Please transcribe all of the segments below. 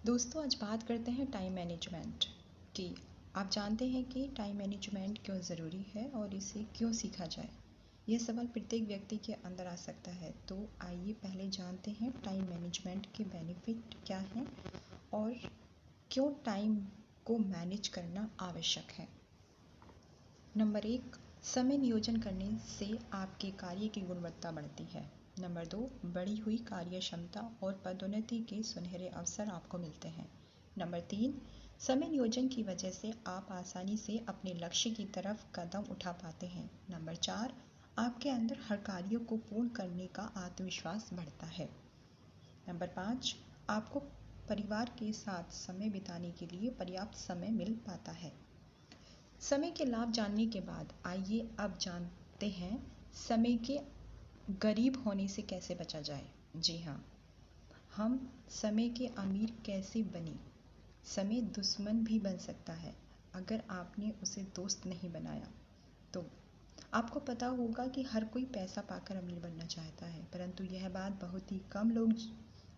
दोस्तों, आज बात करते हैं टाइम मैनेजमेंट की। आप जानते हैं कि टाइम मैनेजमेंट क्यों ज़रूरी है और इसे क्यों सीखा जाए। यह सवाल प्रत्येक व्यक्ति के अंदर आ सकता है। तो आइए पहले जानते हैं टाइम मैनेजमेंट के बेनिफिट क्या हैं और क्यों टाइम को मैनेज करना आवश्यक है। नंबर 1, समय नियोजन करने से आपके कार्य की गुणवत्ता बढ़ती है। नंबर 2, बढ़ी हुई कार्य क्षमता और पदोन्नति के सुनहरे अवसर आपको मिलते हैं। नंबर 3, समय नियोजन की वजह से आप आसानी से अपने लक्ष्य की तरफ कदम उठा पाते हैं। नंबर 4, आपके अंदर हर कार्य को पूर्ण करने का आत्मविश्वास बढ़ता है। नंबर 5, आपको परिवार के साथ समय बिताने के लिए पर्याप्त समय मिल पाता है। समय के लाभ जानने के बाद आइए अब जानते हैं समय के गरीब होने से कैसे बचा जाए। जी हाँ, हम समय के अमीर कैसे बने। समय दुश्मन भी बन सकता है अगर आपने उसे दोस्त नहीं बनाया तो। आपको पता होगा कि हर कोई पैसा पाकर अमीर बनना चाहता है, परंतु यह बात बहुत ही कम लोग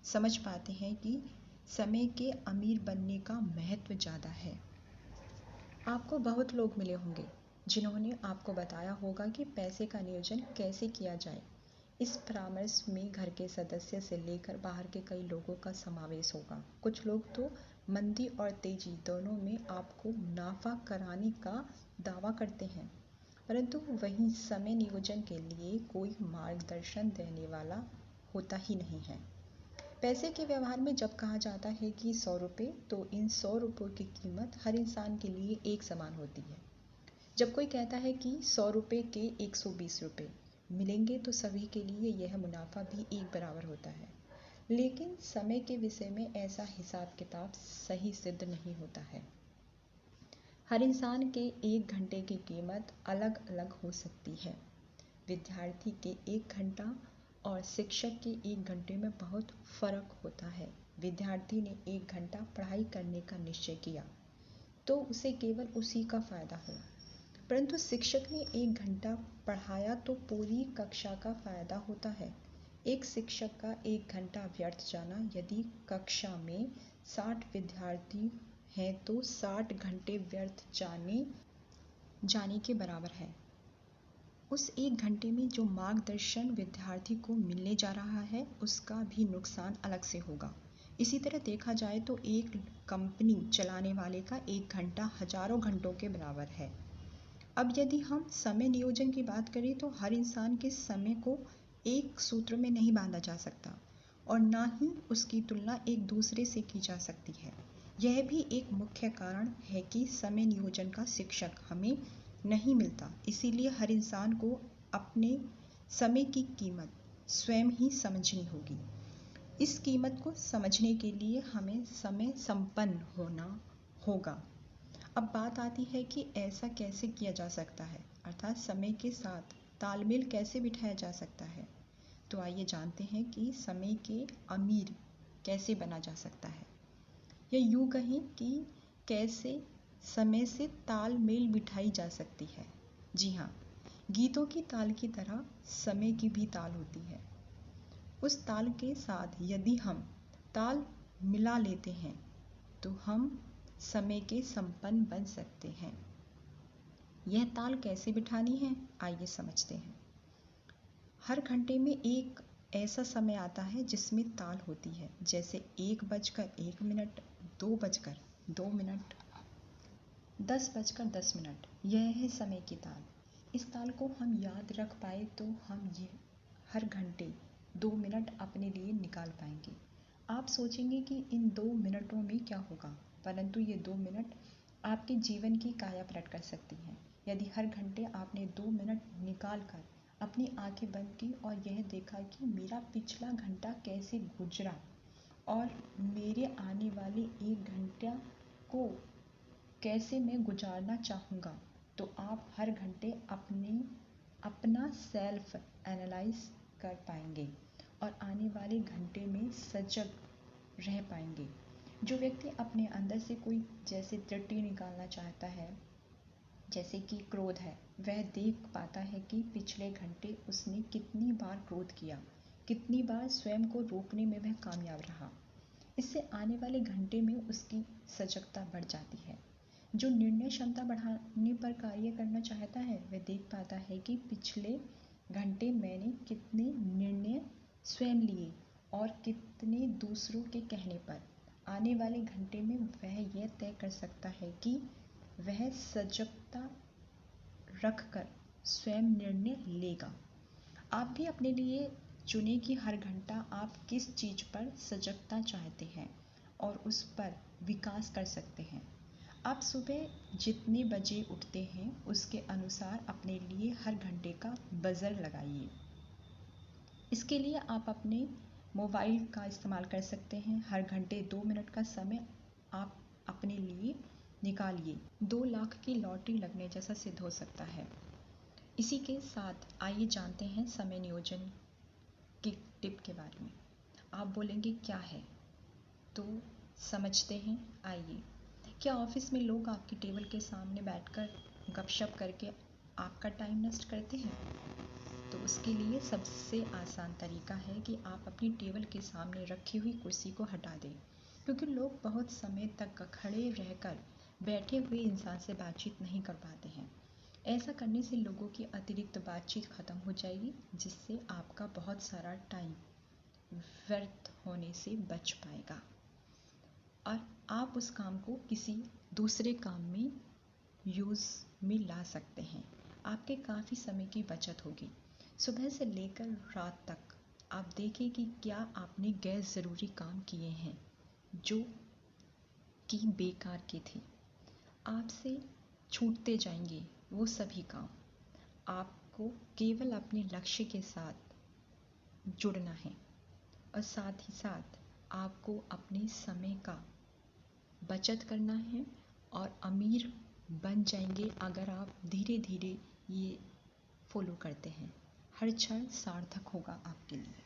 समझ पाते हैं कि समय के अमीर बनने का महत्व ज़्यादा है। आपको बहुत लोग मिले होंगे जिन्होंने आपको बताया होगा कि पैसे का नियोजन कैसे किया जाए। इस परामर्श में घर के सदस्य से लेकर बाहर के कई लोगों का समावेश होगा। कुछ लोग तो मंदी और तेजी दोनों में आपको मुनाफा कराने का दावा करते हैं, परंतु वहीं समय नियोजन के लिए कोई मार्गदर्शन देने वाला होता ही नहीं है। पैसे के व्यवहार में जब कहा जाता है कि 100 रुपये, तो इन 100 रुपयों की कीमत हर इंसान के लिए एक समान होती है। जब कोई कहता है कि 100 रुपये के 120 रुपये मिलेंगे, तो सभी के लिए यह मुनाफा भी एक बराबर होता है। लेकिन समय के विषय में ऐसा हिसाब किताब सही सिद्ध नहीं होता है। हर इंसान के 1 घंटे की कीमत अलग अलग हो सकती है। विद्यार्थी के 1 घंटा और शिक्षक के 1 घंटे में बहुत फर्क होता है। विद्यार्थी ने 1 घंटा पढ़ाई करने का निश्चय किया तो उसे केवल उसी का फायदा हुआ, परंतु शिक्षक ने 1 घंटा पढ़ाया तो पूरी कक्षा का फायदा होता है। एक शिक्षक का 1 घंटा व्यर्थ जाना, यदि कक्षा में 60 विद्यार्थी हैं तो 60 घंटे व्यर्थ जाने के बराबर है। उस 1 घंटे में जो मार्गदर्शन विद्यार्थी को मिलने जा रहा है, उसका भी नुकसान अलग से होगा। इसी तरह देखा जाए तो एक कंपनी चलाने वाले का 1 घंटा हजारों घंटों के बराबर है। अब यदि हम समय नियोजन की बात करें तो हर इंसान के समय को एक सूत्र में नहीं बांधा जा सकता और ना ही उसकी तुलना एक दूसरे से की जा सकती है। यह भी एक मुख्य कारण है कि समय नियोजन का शिक्षक हमें नहीं मिलता। इसीलिए हर इंसान को अपने समय की कीमत स्वयं ही समझनी होगी। इस कीमत को समझने के लिए हमें समय संपन्न होना होगा। अब बात आती है कि ऐसा कैसे किया जा सकता है, अर्थात समय के साथ तालमेल कैसे बिठाया जा सकता है। तो आइए जानते हैं कि समय के अमीर कैसे बना जा सकता है, या यूँ कहें कि कैसे समय से तालमेल बिठाई जा सकती है। जी हाँ, गीतों की ताल की तरह समय की भी ताल होती है। उस ताल के साथ यदि हम ताल मिला लेते हैं तो हम समय के संपन्न बन सकते हैं। यह ताल कैसे बिठानी है, आइए समझते हैं। हर घंटे में एक ऐसा समय आता है जिसमें ताल होती है, जैसे 1:01, 2:02, 10:10। यह है समय की ताल। इस ताल को हम याद रख पाए तो हम ये हर घंटे 2 मिनट अपने लिए निकाल पाएंगे। आप सोचेंगे कि इन 2 मिनटों में क्या होगा, परंतु ये 2 मिनट आपके जीवन की काया पलट कर सकती हैं। यदि हर घंटे आपने 2 मिनट निकाल कर अपनी आंखें बंद की और यह देखा कि मेरा पिछला घंटा कैसे गुजरा और मेरे आने वाले 1 घंटा को कैसे मैं गुजारना चाहूँगा, तो आप हर घंटे अपना सेल्फ एनालाइज कर पाएंगे और आने वाले घंटे में सजग रह पाएंगे। जो व्यक्ति अपने अंदर से कोई जैसे त्रुटि निकालना चाहता है, जैसे कि क्रोध है, वह देख पाता है कि पिछले घंटे उसने कितनी बार क्रोध किया, कितनी बार स्वयं को रोकने में वह कामयाब रहा। इससे आने वाले घंटे में उसकी सजगता बढ़ जाती है। जो निर्णय क्षमता बढ़ाने पर कार्य करना चाहता है वह देख पाता है कि पिछले घंटे मैंने कितने निर्णय स्वयं लिए और कितने दूसरों के कहने पर। आने वाले घंटे में वह यह तय कर सकता है कि वह सजगता रखकर स्वयं निर्णय लेगा। आप भी अपने लिए चुनें कि हर घंटा आप किस चीज़ पर सजगता चाहते हैं और उस पर विकास कर सकते हैं। आप सुबह जितने बजे उठते हैं उसके अनुसार अपने लिए हर घंटे का बजर लगाइए। इसके लिए आप अपने मोबाइल का इस्तेमाल कर सकते हैं। हर घंटे 2 मिनट का समय आप अपने लिए निकालिए। 2 लाख की लॉटरी लगने जैसा सिद्ध हो सकता है। इसी के साथ आइए जानते हैं समय नियोजन की टिप के बारे में। आप बोलेंगे क्या है, तो समझते हैं। आइए, क्या ऑफिस में लोग आपकी टेबल के सामने बैठकर गपशप करके आपका टाइम नष्ट करते हैं? तो उसके लिए सबसे आसान तरीका है कि आप अपनी टेबल के सामने रखी हुई कुर्सी को हटा दें, क्योंकि लोग बहुत समय तक खड़े रहकर बैठे हुए इंसान से बातचीत नहीं कर पाते हैं। ऐसा करने से लोगों की अतिरिक्त बातचीत खत्म हो जाएगी, जिससे आपका बहुत सारा टाइम व्यर्थ होने से बच पाएगा और आप उस काम को किसी दूसरे काम में यूज़ में ला सकते हैं। आपके काफ़ी समय की बचत होगी। सुबह से लेकर रात तक आप देखें कि क्या आपने गैर ज़रूरी काम किए हैं जो कि बेकार के थे। आपसे छूटते जाएंगे वो सभी काम। आपको केवल अपने लक्ष्य के साथ जुड़ना है और साथ ही साथ आपको अपने समय का बचत करना है और अमीर बन जाएंगे अगर आप धीरे धीरे ये फॉलो करते हैं। हर क्षण सार्थक होगा आपके लिए।